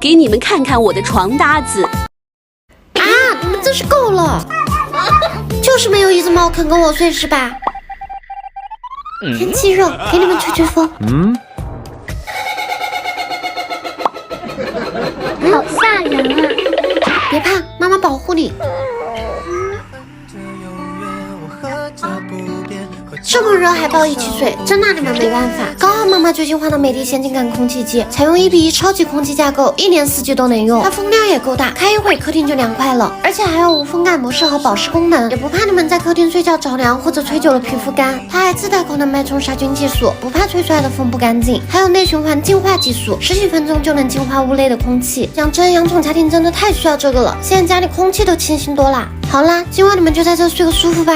给你们看看我的床搭子。啊，你们真是够了！就是没有一只猫肯跟我睡是吧？天气热，给你们吹吹风。好吓人啊！别怕，妈妈保护你。这么热还抱一起睡，真拿你们没办法。刚好妈妈最近换了美的先进感空气机，采用1:1超级空气架构，1年4季都能用。它风量也够大，开一会客厅就凉快了，而且还有无风感模式和保湿功能，也不怕你们在客厅睡觉着凉或者吹久了皮肤干。它还自带功能脉冲杀菌技术，不怕吹出来的风不干净，还有内循环净化技术，10几分钟就能净化屋内的空气。养真养宠家庭真的太需要这个了，现在家里空气都清新多啦。好啦，今晚你们就在这睡个舒服吧。